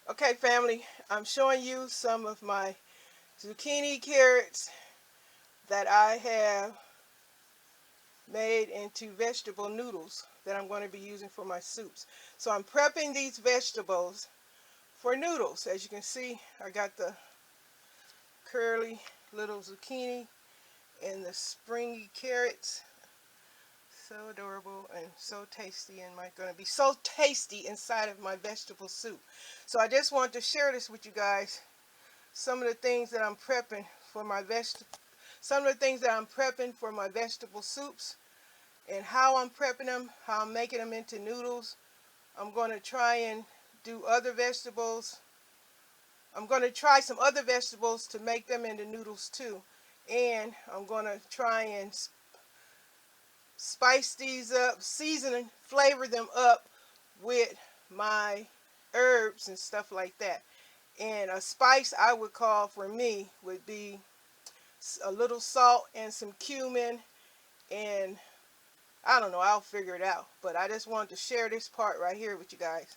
Okay, family, I'm showing you some of my zucchini carrots that I have made into vegetable noodles that I'm going to be using for my soups. So I'm prepping these vegetables for noodles. As you can see, I got the curly little zucchini and the springy carrots. So adorable and so tasty, and going to be so tasty inside of my vegetable soup. So I just want to share this with you guys. Some of the things that I'm prepping for my vegetable soups, and how I'm prepping them, how I'm making them into noodles. I'm going to try and do other vegetables. I'm going to try some other vegetables to make them into noodles too. And I'm going to try and spice these up, season and flavor them up with my herbs and stuff like that. And a spice I would call for me would be a little salt and some cumin, and I don't know, I'll figure it out. But I just wanted to share this part right here with you guys.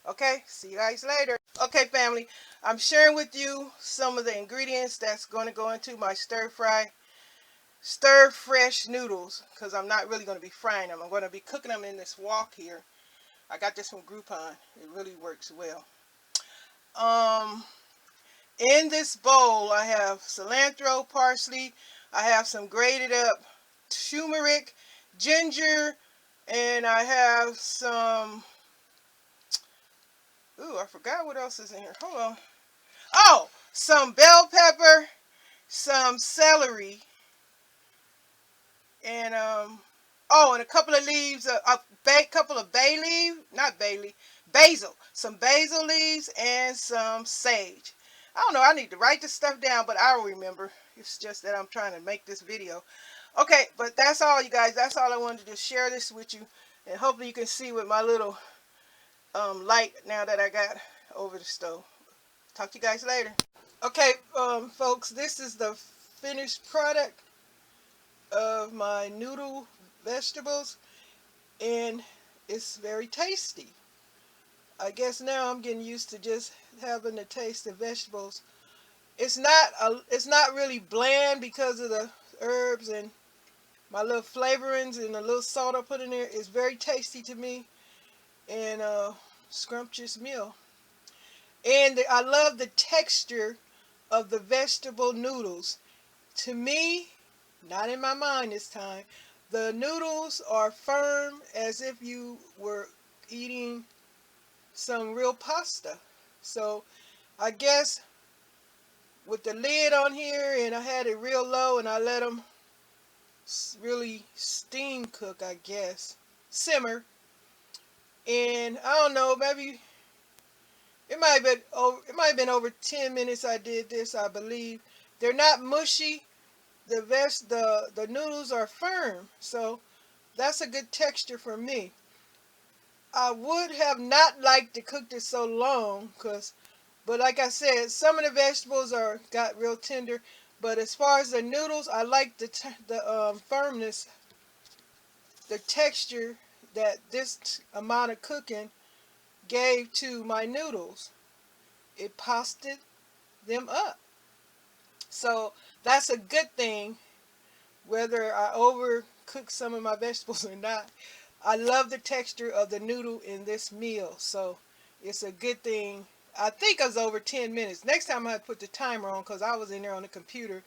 Okay, see you guys later. Okay, family, I'm sharing with you some of the ingredients that's going to go into my stir fresh noodles, because I'm not really going to be frying them. I'm going to be cooking them in this wok here. I got this from Groupon. It really works well. Um, in this bowl, I have cilantro, parsley. I have some grated up turmeric, ginger, and I have some. Ooh, I forgot what else is in here. Hold on. Oh, some bell pepper, some celery, and oh, and a couple of leaves, couple of basil, some basil leaves, and some sage. I don't know, I need to write this stuff down, but I'll remember. It's just that I'm trying to make this video. Okay, but that's all, you guys. That's all I wanted to share this with you, and hopefully you can see with my little light now that I got over the stove. Talk to you guys later. Okay, folks, this is the finished product of my noodle vegetables, and it's very tasty. I guess now I'm getting used to just having the taste of vegetables. It's not really bland because of the herbs and my little flavorings and the little salt I put in there. It's very tasty to me, and scrumptious meal. And I love the texture of the vegetable noodles. To me, not in my mind this time, the noodles are firm as if you were eating some real pasta. So I guess with the lid on here, and I had it real low, and I let them really steam cook, I guess, simmer. And I don't know, maybe it might have been over 10 minutes I did this, I believe. They're not mushy. The noodles are firm, so that's a good texture for me. I would have not liked to cook this so long, but like I said, some of the vegetables got real tender. But as far as the noodles, I like the firmness, the texture that this amount of cooking gave to my noodles. It pasted them up. So that's a good thing, whether I overcook some of my vegetables or not. I love the texture of the noodle in this meal, so it's a good thing. I think it was over 10 minutes. Next time I put the timer on, because I was in there on the computer.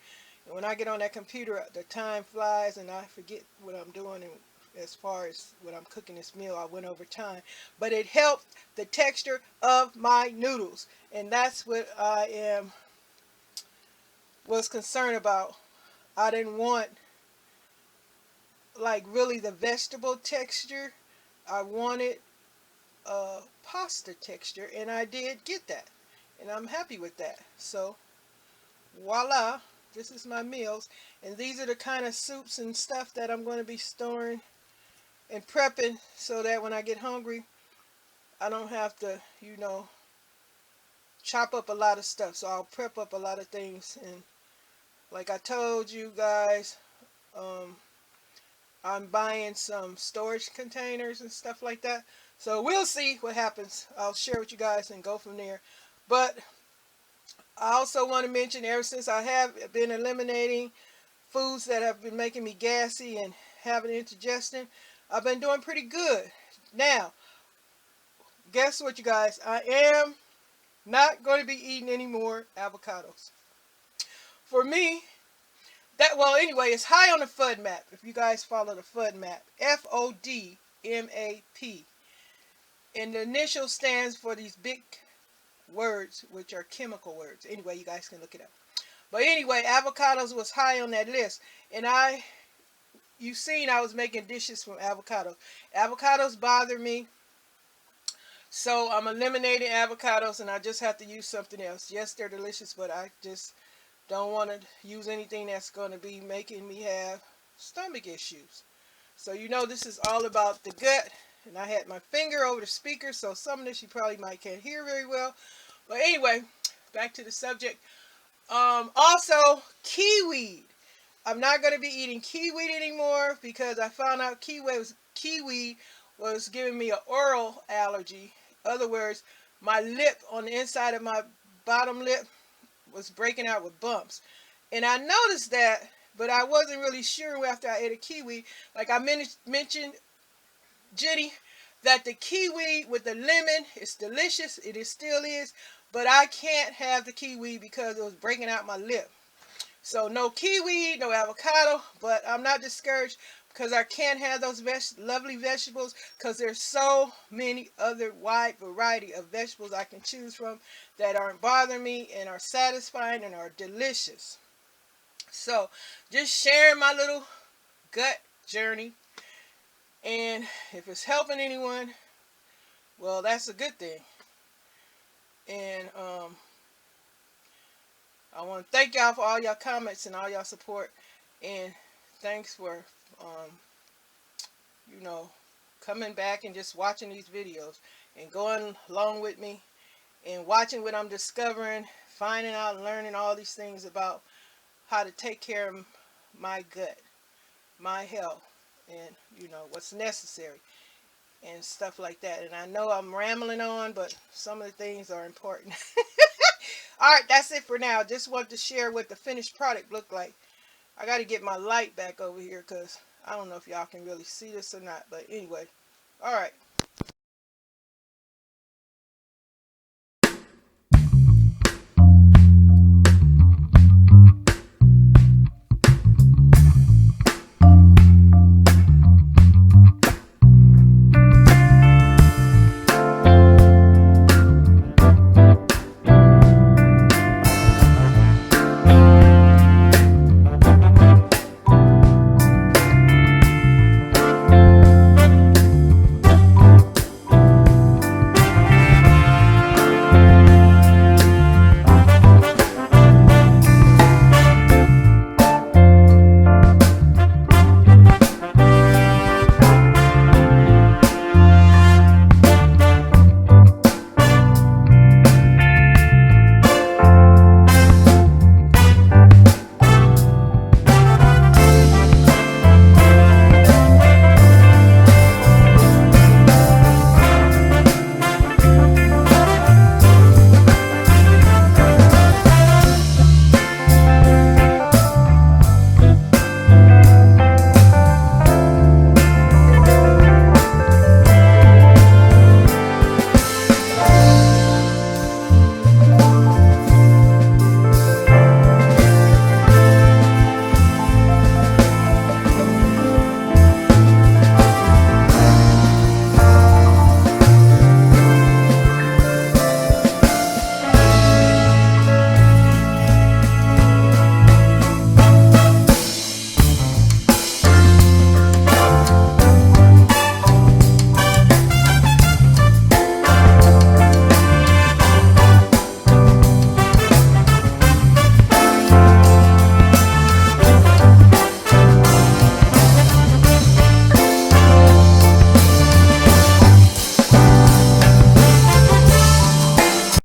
And when I get on that computer, the time flies and I forget what I'm doing. And as far as when I'm cooking this meal, I went over time. But it helped the texture of my noodles. And that's what was concerned about. I didn't want like really the vegetable texture. I wanted pasta texture, and I did get that, and I'm happy with that. So voila, this is my meals, and these are the kind of soups and stuff that I'm going to be storing and prepping, so that when I get hungry I don't have to chop up a lot of stuff. So I'll prep up a lot of things, and like I told you guys, um, I'm buying some storage containers and stuff like that. So we'll see what happens. I'll share with you guys and go from there. But I also want to mention, ever since I have been eliminating foods that have been making me gassy and having indigestion, I've been doing pretty good. Now, guess what, you guys? I am not going to be eating any more avocados. For me, well, anyway, it's high on the FUD map. If you guys follow the FUD map, FODMAP. And the initial stands for these big words, which are chemical words. Anyway, you guys can look it up. But anyway, avocados was high on that list. And you've seen I was making dishes from avocados. Avocados bother me. So I'm eliminating avocados, and I just have to use something else. Yes, they're delicious, but I just don't want to use anything that's going to be making me have stomach issues. So this is all about the gut. And I had my finger over the speaker, so some of this you probably can't hear very well. But anyway, back to the subject. Also, kiwi. I'm not going to be eating kiwi anymore because I found out kiwi was giving me an oral allergy. In other words, my lip on the inside of my bottom lip was breaking out with bumps. And I noticed that, but I wasn't really sure after I ate a kiwi. Like I mentioned, Jenny, that the kiwi with the lemon is delicious. It still is. But I can't have the kiwi because it was breaking out my lip. So no kiwi, no avocado, but I'm not discouraged because I can't have those lovely vegetables because there's so many other wide variety of vegetables I can choose from that aren't bothering me and are satisfying and are delicious. So just sharing my little gut journey, and if it's helping anyone, well, that's a good thing. And I want to thank y'all for all y'all comments and all y'all support, and thanks for coming back and just watching these videos and going along with me and watching what I'm discovering, finding out and learning all these things about how to take care of my gut, my health, and what's necessary and stuff like that. And I know I'm rambling on, but some of the things are important. Alright, that's it for now. Just wanted to share what the finished product looked like. I got to get my light back over here because I don't know if y'all can really see this or not. But anyway, alright.